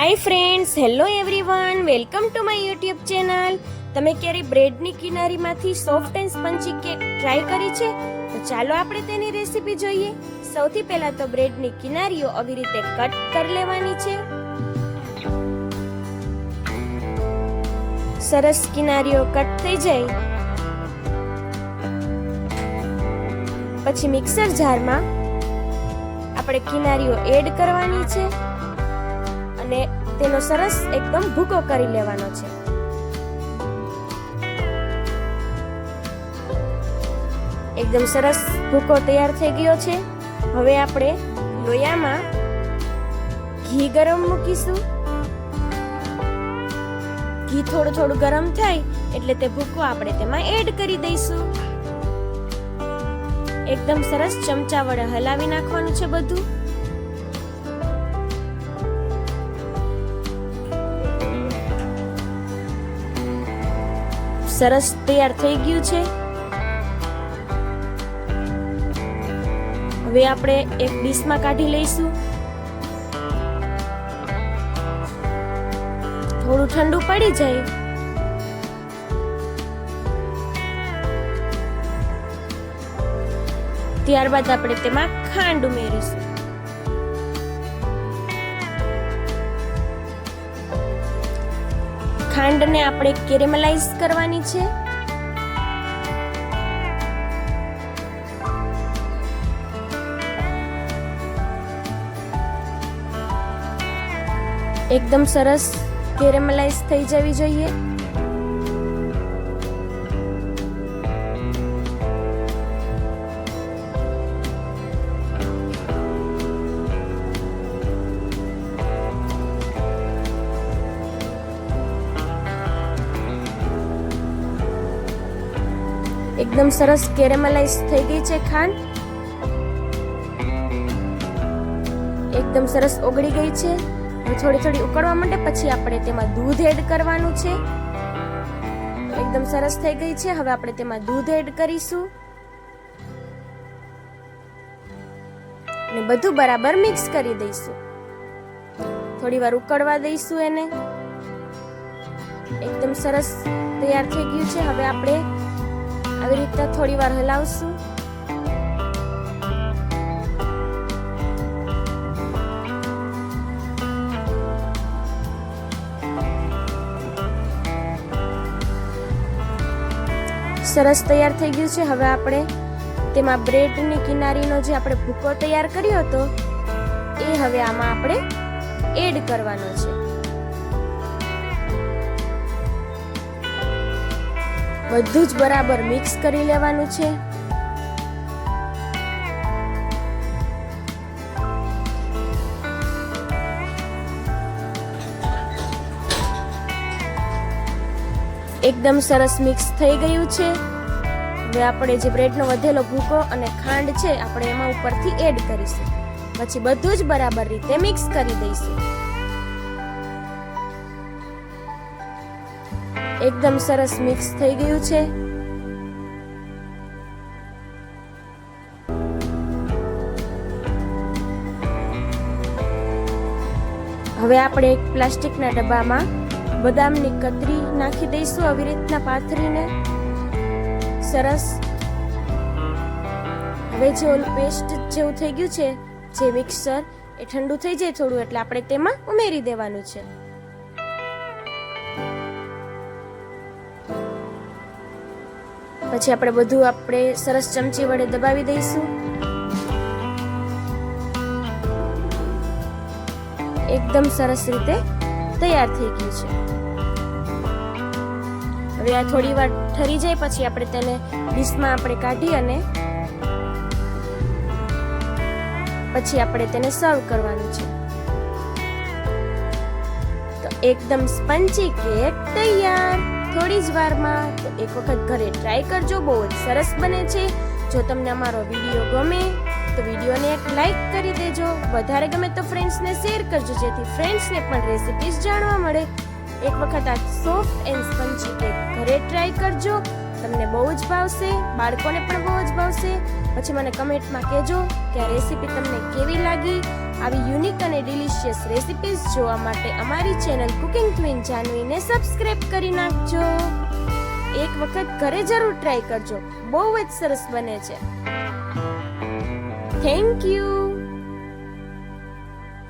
Hi friends, hello everyone, welcome to my YouTube channel. તમે ક્યારે બ્રેડની કિનારીમાંથી soft and spongy cake try કરી છે? તો ચાલો આપણે તેની રેસીપી જોઈએ. સૌથી પહેલા તો બ્રેડની કિનારીઓ આવી રીતે કટ કરી લેવાની છે. સરસ કિનારીઓ કટ થઈ જાય પછી મિક્સર જારમાં આપણે કિનારીઓ એડ કરવાની છે અને તેનો સરસ એકદમ ભૂકો કરી લેવાનો છે. એકદમ સરસ ભૂકો તૈયાર થઈ ગયો છે. હવે આપણે લોયામાં ઘી ગરમ મૂકીશું. ઘી થોડું ગરમ થાય એટલે તે ભૂકો આપણે તેમાં એડ કરી દઈશું. એકદમ સરસ ચમચા વડે હલાવી નાખવાનું છે બધું. સરસ તૈયાર થઈ ગયું છે. હવે આપણે એક ડીશમાં કાઢી લઈશું. થોડું ઠંડુ પડી જાય ત્યારબાદ આપણે તેમાં ખાંડ ઉમેરીશું. ખાંડને આપણે કેરેમલાઇઝ કરવાની છે. એકદમ સરસ કેરેમલાઇઝ થઈ જવી જોઈએ. એકદમ સરસ કેરેમલાઇઝ થઈ ગઈ છે ખાંડ. એકદમ સરસ ઓગળી ગઈ છે. થોડી ઉકળવા માંડે પછી આપણે તેમાં દૂધ એડ કરવાનું છે. એકદમ સરસ થઈ ગઈ છે. હવે આપણે તેમાં દૂધ એડ કરીશું અને બધું બરાબર મિક્સ કરી દઈશું. થોડી વાર ઉકળવા દઈશું એને. એકદમ સરસ તૈયાર થઈ ગયું છે. હવે આપણે આવી રીતે થોડી વાર હલાવશું. સરસ તૈયાર થઈ ગયું છે. હવે આપણે તેમાં બ્રેડની કિનારીનો જે આપણે ભૂકો તૈયાર કર્યો હતો એ હવે આમાં આપણે એડ કરવાનો છે. બધું જ બરાબર મિક્સ કરી લેવાનું છે. એકદમ સરસ મિક્સ થઈ ગયું છે. હવે આપણે જે બ્રેડનો વધેલો ભૂકો અને ખાંડ છે આપણે એમાં ઉપરથી એડ કરીશું. પછી બધું જ બરાબર રીતે મિક્સ કરી દઈશું. એકદમ સરસ મિક્સ થઈ ગયું છે. હવે આપણે એક પ્લાસ્ટિકના ડબ્બામાં બદામની કતરી નાખી દઈશું. આવી રીતના પાથરીને સરસ. હવે જે ઓલું પેસ્ટ જેવું થઈ ગયું છે જે મિક્સર એ ઠંડુ થઈ જાય થોડું એટલે આપણે તેમાં ઉમેરી દેવાનું છે. પછી આપણે બધું સરસ ચમચી વડે દબાવી દઈશું. એકદમ સરસ રીતે તૈયાર થઈ ગયું છે. હવે આ થોડી વાર ઠરી જાય પછી આપણે તેને ડીશમાં આપણે કાઢી અને પછી આપણે તેને સર્વ કરવાનું છે. તો એકદમ સ્પંજી કેક તૈયાર થોડી જ વારમાં. તો એક વખત ઘરે ટ્રાય કરજો, બહુ જ સરસ બને છે. જો તમને અમારો વિડીયો ગમે તો વિડીયોને એક લાઈક કરી દેજો. વધારે ગમે તો ફ્રેન્ડ્સને શેર કરજો જેથી ફ્રેન્ડ્સને પણ રેસિપીઝ જાણવા મળે. એક વખત આ સોફ્ટ એન્ડ સ્પંજી કેક ઘરે ટ્રાય કરજો તમને બહુ જ ભાવશે, બાળકોને પણ બહુ જ ભાવશે. પછી મને કમેન્ટમાં કહેજો કે આ રેસીપી તમને કેવી લાગી. આવી યુનિક અને ડિલિશિયસ રેસિપીઝ જોવા માટે અમારી ચેનલ કુકિંગ ક્વીન જાનવીને સબસ્ક્રાઇબ કરી નાખજો. એક વખત ઘરે જરૂર ટ્રાય કરજો, બહુ જ સરસ બને છે. Thank you.